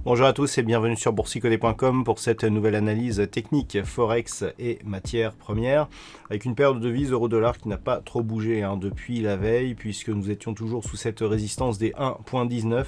Bonjour à tous et bienvenue sur boursicodet.com pour cette nouvelle analyse technique Forex et matières premières avec une paire de devises euro-dollar qui n'a pas trop bougé depuis la veille puisque nous étions toujours sous cette résistance des 1.19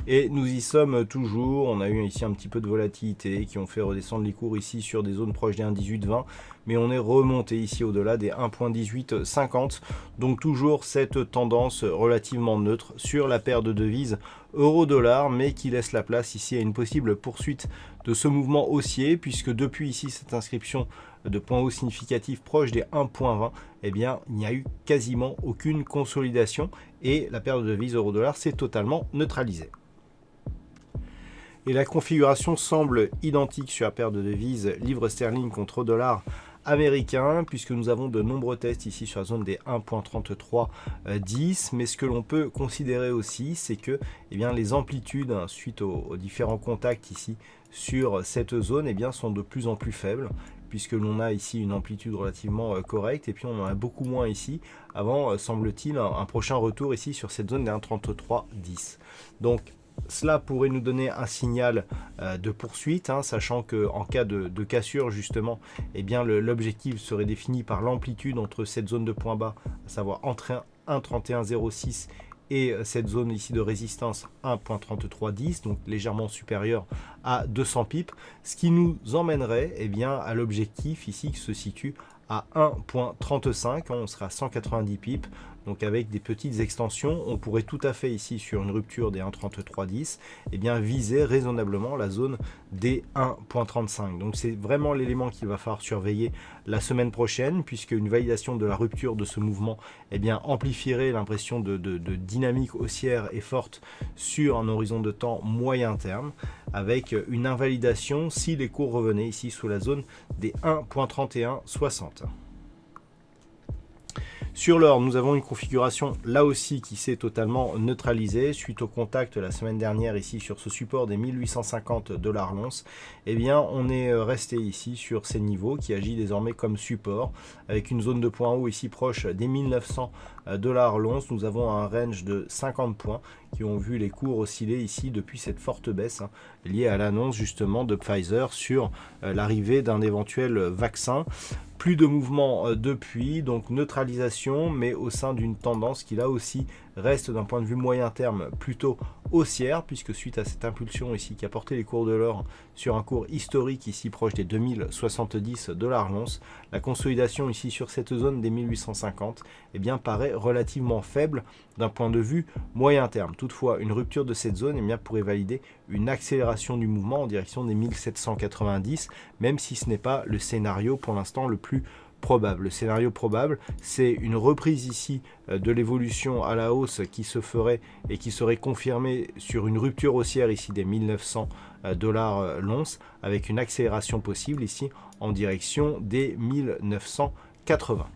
et nous y sommes toujours. On a eu ici un petit peu de volatilité qui ont fait redescendre les cours ici sur des zones proches des 1.1820 mais on est remonté ici au-delà des 1.1850, donc toujours cette tendance relativement neutre sur la paire de devises euro-dollar, mais qui laisse la place ici à une possible poursuite de ce mouvement haussier, puisque depuis ici cette inscription de points hauts significatifs proche des 1.20, eh bien il n'y a eu quasiment aucune consolidation et la paire de devises euro-dollar s'est totalement neutralisée. Et la configuration semble identique sur la paire de devises livre sterling contre dollar américain, puisque nous avons de nombreux tests ici sur la zone des 1.3310, mais ce que l'on peut considérer aussi, c'est que les amplitudes suite aux différents contacts ici sur cette zone sont de plus en plus faibles, puisque l'on a ici une amplitude relativement correcte, et puis on en a beaucoup moins ici, avant, semble-t-il, un prochain retour ici sur cette zone des 1.3310. Donc, cela pourrait nous donner un signal de poursuite, sachant qu'en cas de cassure, justement, l'objectif serait défini par l'amplitude entre cette zone de point bas, à savoir entre 1.3106 et cette zone ici de résistance 1.3310, donc légèrement supérieure à 200 pips, ce qui nous emmènerait à l'objectif ici qui se situe à 1.35, on sera à 190 pips, donc avec des petites extensions, on pourrait tout à fait ici sur une rupture des 1.3310, viser raisonnablement la zone des 1.35. Donc c'est vraiment l'élément qu'il va falloir surveiller la semaine prochaine, puisque une validation de la rupture de ce mouvement amplifierait l'impression de dynamique haussière et forte sur un horizon de temps moyen terme, avec une invalidation si les cours revenaient ici sous la zone des 1.3160. Sur l'or, nous avons une configuration là aussi qui s'est totalement neutralisée suite au contact la semaine dernière ici sur ce support des 1850 $ l'once. On est resté ici sur ces niveaux qui agit désormais comme support avec une zone de point haut ici proche des 1900 $ l'once. Nous avons un range de 50 points qui ont vu les cours osciller ici depuis cette forte baisse liée à l'annonce justement de Pfizer sur l'arrivée d'un éventuel vaccin. Plus de mouvement depuis, donc neutralisation, mais au sein d'une tendance qui là aussi reste d'un point de vue moyen terme plutôt haussière, puisque suite à cette impulsion ici qui a porté les cours de l'or sur un cours historique ici proche des 2070 $ l'once, la consolidation ici sur cette zone des 1850 paraît relativement faible d'un point de vue moyen terme. Toutefois, une rupture de cette zone pourrait valider une accélération du mouvement en direction des 1790, même si ce n'est pas le scénario pour l'instant le plus probable. Le scénario probable, c'est une reprise ici de l'évolution à la hausse qui se ferait et qui serait confirmée sur une rupture haussière ici des 1900 $ l'once, avec une accélération possible ici en direction des 1980.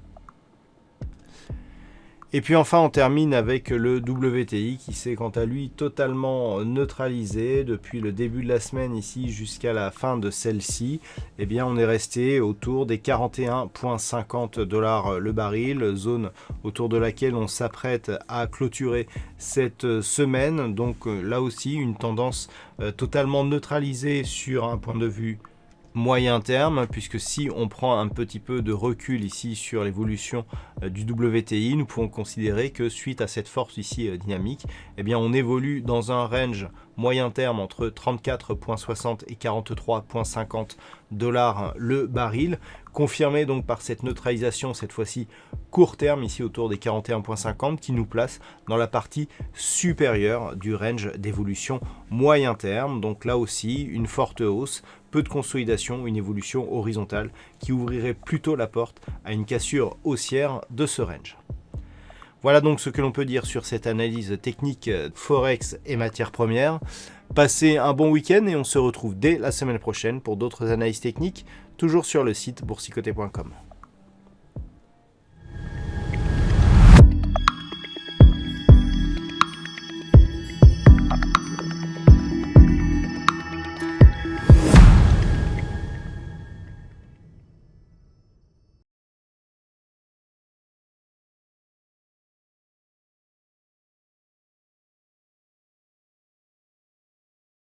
Et puis enfin on termine avec le WTI qui s'est quant à lui totalement neutralisé depuis le début de la semaine ici jusqu'à la fin de celle-ci. On est resté autour des 41,50 $ le baril, zone autour de laquelle on s'apprête à clôturer cette semaine. Donc là aussi une tendance totalement neutralisée sur un point de vue moyen terme, puisque si on prend un petit peu de recul ici sur l'évolution du WTI, nous pouvons considérer que suite à cette force ici dynamique, on évolue dans un range moyen terme entre 34,60 et 43,50 $ le baril, confirmé donc par cette neutralisation cette fois-ci court terme ici autour des 41,50 qui nous place dans la partie supérieure du range d'évolution moyen terme. Donc là aussi une forte hausse, peu de consolidation, une évolution horizontale qui ouvrirait plutôt la porte à une cassure haussière de ce range. Voilà donc ce que l'on peut dire sur cette analyse technique Forex et matières premières. Passez un bon week-end et on se retrouve dès la semaine prochaine pour d'autres analyses techniques, toujours sur le site boursicoté.com.